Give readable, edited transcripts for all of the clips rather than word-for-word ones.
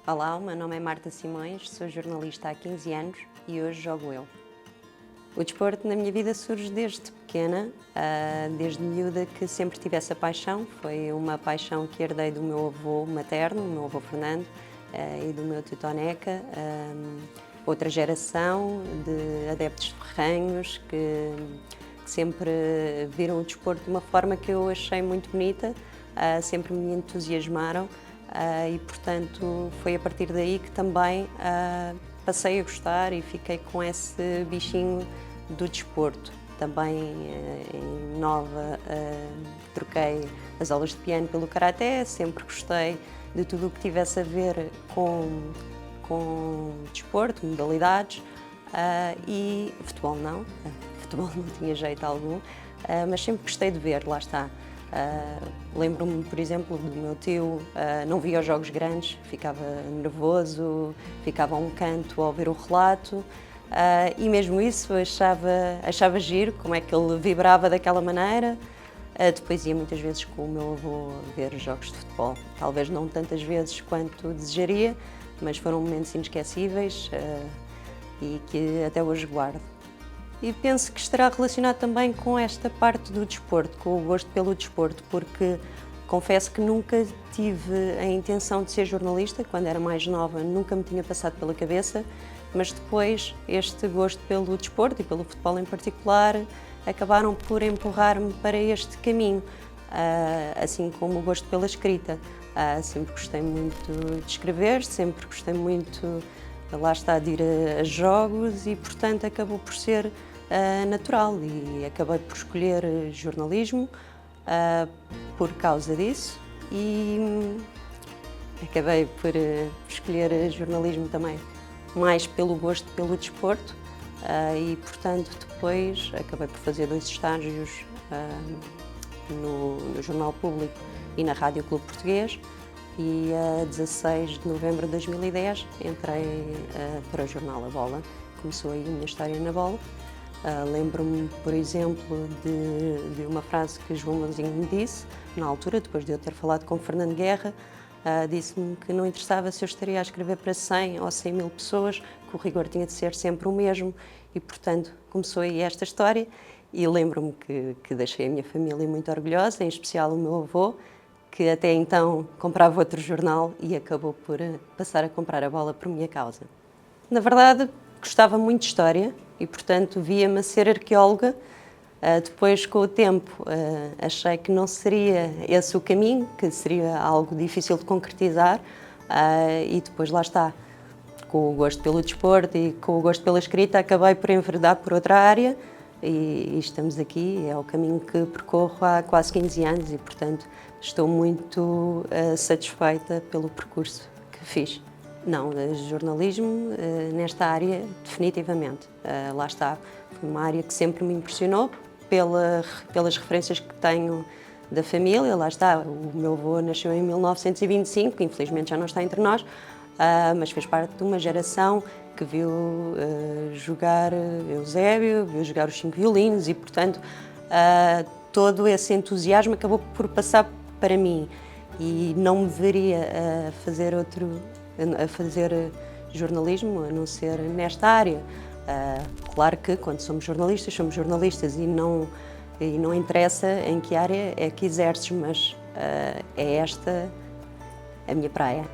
Olá, o meu nome é Marta Simões, sou jornalista há 15 anos e hoje jogo eu. O desporto na minha vida surge desde pequena, desde miúda que sempre tive essa paixão. Foi uma paixão que herdei do meu avô materno, o meu avô Fernando, e do meu tio Toneca, outra geração de adeptos de ferrenhos que sempre viram o desporto de uma forma que eu achei muito bonita, sempre me entusiasmaram. E, portanto, foi a partir daí que também passei a gostar e fiquei com esse bichinho do desporto. Também, em nova, troquei as aulas de piano pelo karaté, sempre gostei de tudo o que tivesse a ver com desporto, modalidades, e futebol não, futebol não tinha jeito algum, mas sempre gostei de ver, lá está. Lembro-me, por exemplo, do meu tio, não via os jogos grandes, ficava nervoso, ficava a um canto ao ver o relato, e mesmo isso achava giro, como é que ele vibrava daquela maneira. Depois ia muitas vezes com o meu avô ver jogos de futebol, talvez não tantas vezes quanto desejaria, mas foram momentos inesquecíveis e que até hoje guardo. E penso que estará relacionado também com esta parte do desporto, com o gosto pelo desporto, porque confesso que nunca tive a intenção de ser jornalista, quando era mais nova nunca me tinha passado pela cabeça, mas depois este gosto pelo desporto e pelo futebol em particular acabaram por empurrar-me para este caminho, assim como o gosto pela escrita. Sempre gostei muito de escrever, sempre gostei muito, lá está, de ir a jogos e, portanto, acabou por ser natural e acabei por escolher jornalismo por causa disso e acabei por escolher jornalismo também mais pelo gosto pelo desporto e, portanto, depois acabei por fazer 2 estágios no Jornal Público e na Rádio Clube Português e a 16 de novembro de 2010 entrei para o jornal A Bola. Começou aí a minha história na bola. Lembro-me, por exemplo, de uma frase que João Moutinho me disse, na altura, depois de eu ter falado com Fernando Guerra, disse-me que não interessava se eu estaria a escrever para 100 ou 100 mil pessoas, que o rigor tinha de ser sempre o mesmo e, portanto, começou aí esta história e lembro-me que deixei a minha família muito orgulhosa, em especial o meu avô, que até então comprava outro jornal e acabou por passar a comprar A Bola por minha causa. Na verdade, gostava muito de história e, portanto, via-me a ser arqueóloga. Depois, com o tempo, achei que não seria esse o caminho, que seria algo difícil de concretizar e depois lá está. Com o gosto pelo desporto e com o gosto pela escrita, acabei por enveredar por outra área e estamos aqui, é o caminho que percorro há quase 15 anos e, portanto, estou muito satisfeita pelo percurso que fiz. Não, jornalismo nesta área, definitivamente. Lá está, foi uma área que sempre me impressionou pelas referências que tenho da família. Lá está, o meu avô nasceu em 1925, infelizmente já não está entre nós, mas fez parte de uma geração que viu jogar Eusébio, viu jogar os 5 violinos e, portanto, todo esse entusiasmo acabou por passar para mim e não me veria a fazer jornalismo, a não ser nesta área. Claro que quando somos jornalistas e não interessa em que área é que exerces, mas é esta a minha praia.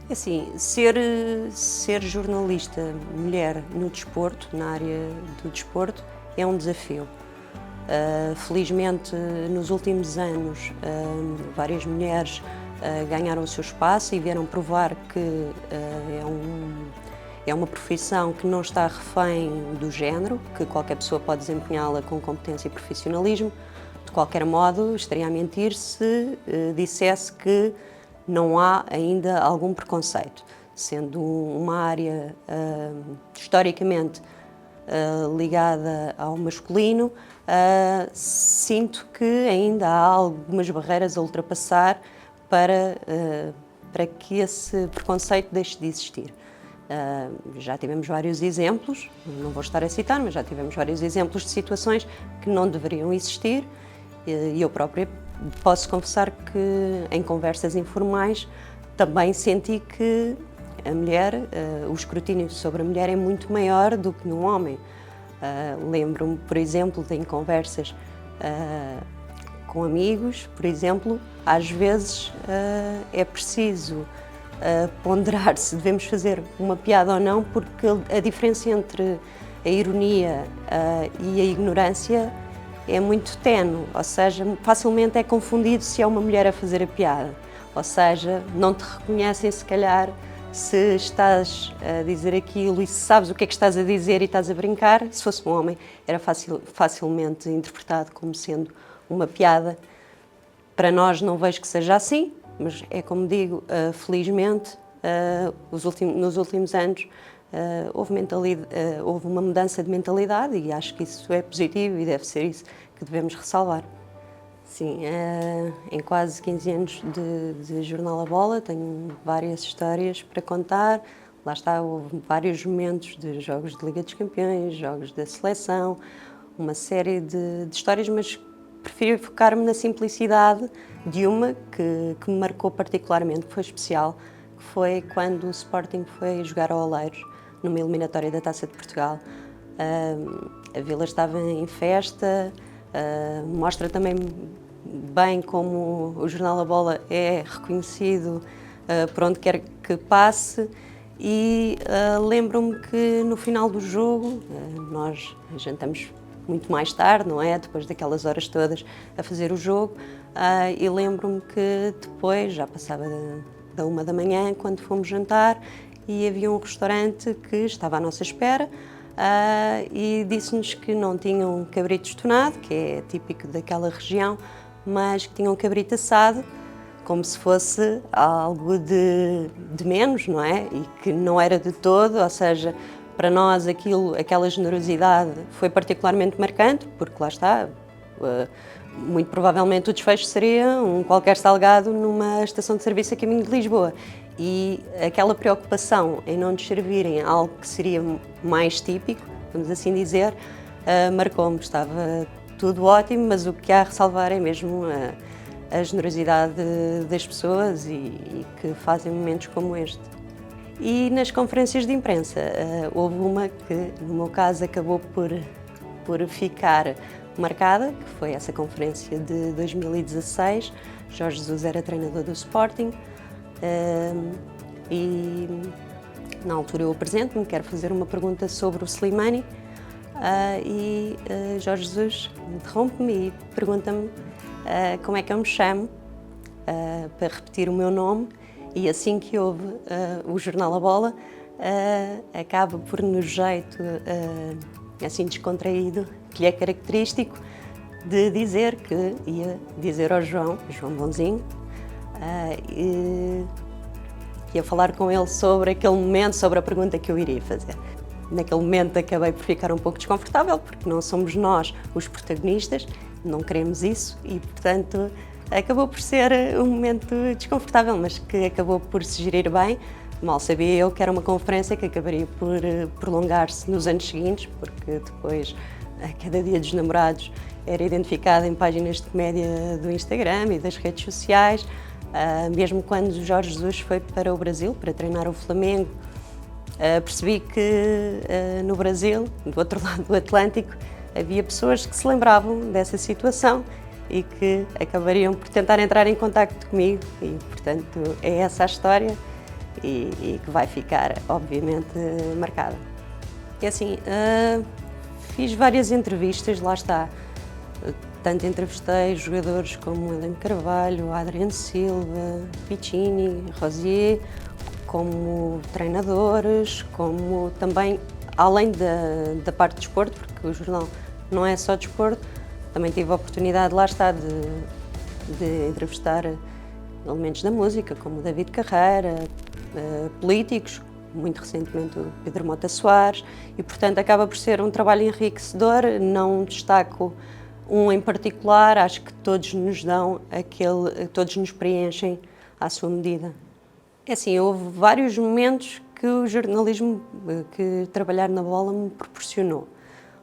Assim, ser jornalista mulher no desporto, na área do desporto, é um desafio. Felizmente, nos últimos anos, várias mulheres ganharam o seu espaço e vieram provar que é uma profissão que não está refém do género, que qualquer pessoa pode desempenhá-la com competência e profissionalismo. De qualquer modo, estaria a mentir se dissesse que não há ainda algum preconceito. Sendo uma área historicamente ligada ao masculino, sinto que ainda há algumas barreiras a ultrapassar para que esse preconceito deixe de existir. Já tivemos vários exemplos, não vou estar a citar, mas já tivemos vários exemplos de situações que não deveriam existir e eu própria posso confessar que em conversas informais também senti que a mulher, o escrutínio sobre a mulher é muito maior do que num homem. Lembro-me, por exemplo, de em conversas com amigos, por exemplo, às vezes é preciso ponderar se devemos fazer uma piada ou não, porque a diferença entre a ironia e a ignorância é muito ténue, ou seja, facilmente é confundido se é uma mulher a fazer a piada. Ou seja, não te reconhecem se calhar se estás a dizer aquilo e se sabes o que é que estás a dizer e estás a brincar. Se fosse um homem, era facilmente interpretado como sendo uma piada. Para nós não vejo que seja assim, mas é como digo, felizmente, nos últimos anos houve uma mudança de mentalidade e acho que isso é positivo e deve ser isso que devemos ressalvar. Sim, em quase 15 anos de Jornal A Bola tenho várias histórias para contar. Lá está, houve vários momentos de jogos de Liga dos Campeões, jogos da seleção, uma série de histórias, mas prefiro focar-me na simplicidade de uma que me marcou particularmente, que foi especial, que foi quando o Sporting foi jogar ao Oleiros, numa eliminatória da Taça de Portugal. A Vila estava em festa, mostra também bem como o Jornal A Bola é reconhecido por onde quer que passe e lembro-me que no final do jogo, nós jantamos muito mais tarde, não é? Depois daquelas horas todas a fazer o jogo, e lembro-me que depois, já passava da 1 da manhã, quando fomos jantar, e havia um restaurante que estava à nossa espera, e disse-nos que não tinham cabrito estonado, que é típico daquela região, mas que tinham cabrito assado, como se fosse algo de menos, não é? E que não era de todo, ou seja, para nós aquela generosidade foi particularmente marcante, porque lá está, muito provavelmente o desfecho seria um qualquer salgado numa estação de serviço a caminho de Lisboa. E aquela preocupação em não nos servirem algo que seria mais típico, vamos assim dizer, marcou-me. Estava tudo ótimo, mas o que há a ressalvar é mesmo a generosidade das pessoas e que fazem momentos como este. E nas conferências de imprensa, houve uma que, no meu caso, acabou por ficar marcada, que foi essa conferência de 2016. Jorge Jesus era treinador do Sporting e, na altura, eu apresento-me, quero fazer uma pergunta sobre o Slimani e Jorge Jesus interrompe-me e pergunta-me como é que eu me chamo, para repetir o meu nome. E assim que houve o Jornal A Bola, acaba por, no jeito assim descontraído, que lhe é característico, de dizer que ia dizer ao João Bonzinho, ia falar com ele sobre aquele momento, sobre a pergunta que eu iria fazer. Naquele momento acabei por ficar um pouco desconfortável, porque não somos nós os protagonistas, não queremos isso e, portanto, acabou por ser um momento desconfortável, mas que acabou por se gerir bem. Mal sabia eu que era uma conferência que acabaria por prolongar-se nos anos seguintes, porque depois, a cada dia dos namorados, era identificada em páginas de comédia do Instagram e das redes sociais. Mesmo quando o Jorge Jesus foi para o Brasil para treinar o Flamengo, percebi que no Brasil, do outro lado do Atlântico, havia pessoas que se lembravam dessa situação e que acabariam por tentar entrar em contacto comigo e, portanto, é essa a história e que vai ficar, obviamente, marcada. E assim, fiz várias entrevistas, lá está, tanto entrevistei jogadores como Heleno Carvalho, Adriano Silva, Piccini, Rosier, como treinadores, como também, além da parte de desporto, porque o jornal não é só desporto, também tive a oportunidade, lá está, de entrevistar elementos da música, como David Carreira, políticos, muito recentemente o Pedro Mota Soares, e portanto acaba por ser um trabalho enriquecedor. Não destaco um em particular, acho que todos nos dão todos nos preenchem à sua medida. É assim, houve vários momentos que o jornalismo, que trabalhar na bola me proporcionou.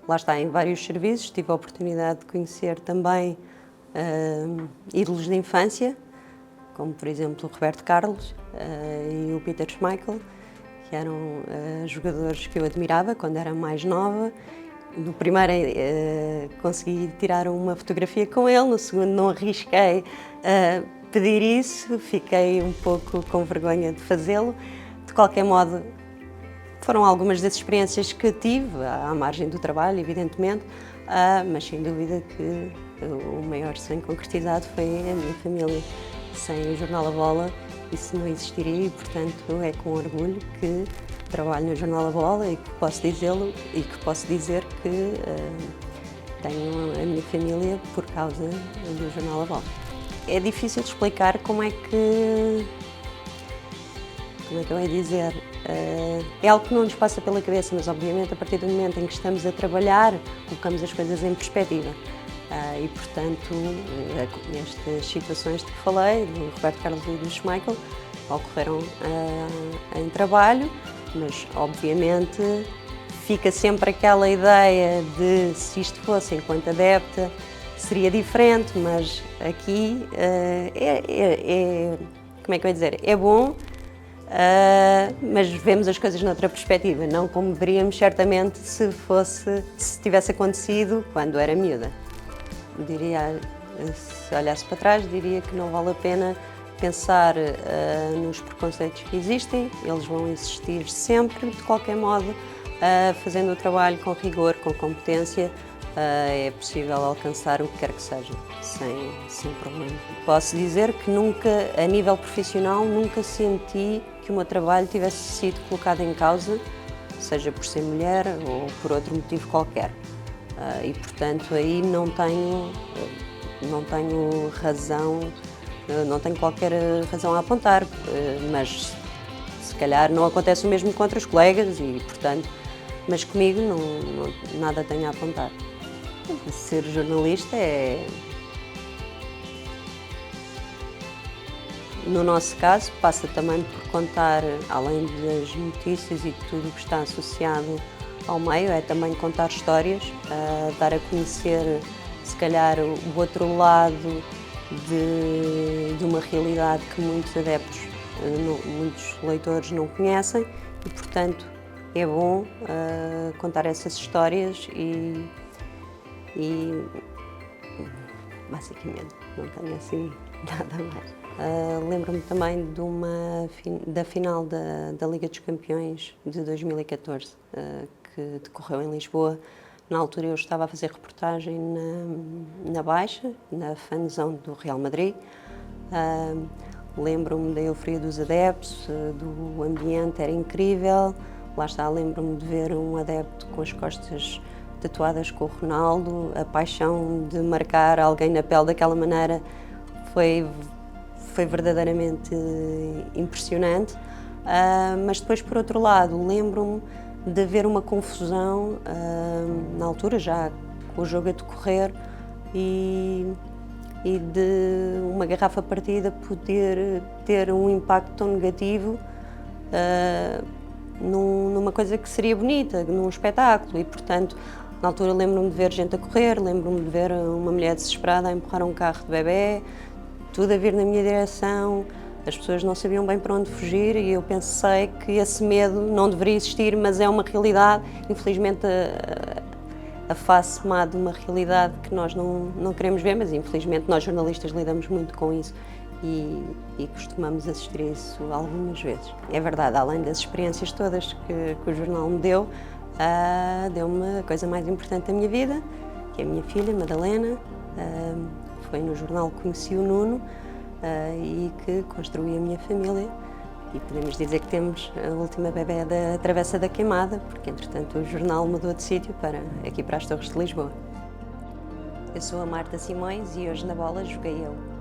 Lá está, em vários serviços, tive a oportunidade de conhecer também ídolos da infância, como por exemplo o Roberto Carlos e o Peter Schmeichel, que eram jogadores que eu admirava quando era mais nova. No primeiro consegui tirar uma fotografia com ele, no segundo não arrisquei pedir isso, fiquei um pouco com vergonha de fazê-lo. De qualquer modo, foram algumas das experiências que tive, à margem do trabalho, evidentemente, mas sem dúvida que o maior sonho concretizado foi a minha família. Sem o Jornal A Bola, isso não existiria e, portanto, é com orgulho que trabalho no Jornal A Bola e que posso dizê-lo e que posso dizer que tenho a minha família por causa do Jornal A Bola. É difícil de explicar como é que eu ia dizer. É algo que não nos passa pela cabeça, mas obviamente a partir do momento em que estamos a trabalhar, colocamos as coisas em perspectiva. E portanto, estas situações de que falei, do Roberto Carlos e do Schmeichel, ocorreram em trabalho, mas obviamente fica sempre aquela ideia de se isto fosse enquanto adepta seria diferente, mas aqui como é que eu ia dizer, é bom, mas vemos as coisas noutra perspectiva, não como veríamos certamente se tivesse acontecido quando era miúda. Diria, se olhasse para trás, diria que não vale a pena pensar nos preconceitos que existem, eles vão existir sempre, de qualquer modo, fazendo o trabalho com rigor, com competência, é possível alcançar o que quer que seja, sem problema. Posso dizer que nunca, a nível profissional, nunca senti que o meu trabalho tivesse sido colocado em causa, seja por ser mulher ou por outro motivo qualquer. E, portanto, aí não tenho razão, não tenho qualquer razão a apontar, mas se calhar não acontece o mesmo com outros colegas e, portanto, mas comigo nada tenho a apontar. Ser jornalista no nosso caso, passa também por contar, além das notícias e de tudo o que está associado ao meio, é também contar histórias, dar a conhecer, se calhar, o outro lado de uma realidade que muitos adeptos, muitos leitores não conhecem e, portanto, é bom contar essas histórias e basicamente não tenho assim nada mais. Lembro-me também da final da Liga dos Campeões de 2014, que decorreu em Lisboa. Na altura eu estava a fazer reportagem na Baixa, na fanzone do Real Madrid. Lembro-me da euforia dos adeptos, do ambiente, era incrível. Lá está, lembro-me de ver um adepto com as costas tatuadas com o Ronaldo, a paixão de marcar alguém na pele daquela maneira foi verdadeiramente impressionante. Mas depois, por outro lado, lembro-me de haver uma confusão, na altura já com o jogo a decorrer, e de uma garrafa partida poder ter um impacto tão negativo numa coisa que seria bonita, num espetáculo. E, portanto, na altura lembro-me de ver gente a correr, lembro-me de ver uma mulher desesperada a empurrar um carro de bebê, tudo a vir na minha direção. As pessoas não sabiam bem para onde fugir e eu pensei que esse medo não deveria existir, mas é uma realidade. Infelizmente, a face má de uma realidade que nós não queremos ver, mas infelizmente nós jornalistas lidamos muito com isso e costumamos assistir a isso algumas vezes. É verdade, além das experiências todas que o jornal me deu, deu-me a coisa mais importante da minha vida, que é a minha filha, Madalena. Foi no jornal que conheci o Nuno e que construí a minha família. E podemos dizer que temos a última bebé da Travessa da Queimada, porque entretanto o jornal mudou de sítio aqui para as Torres de Lisboa. Eu sou a Marta Simões e hoje na bola joguei eu.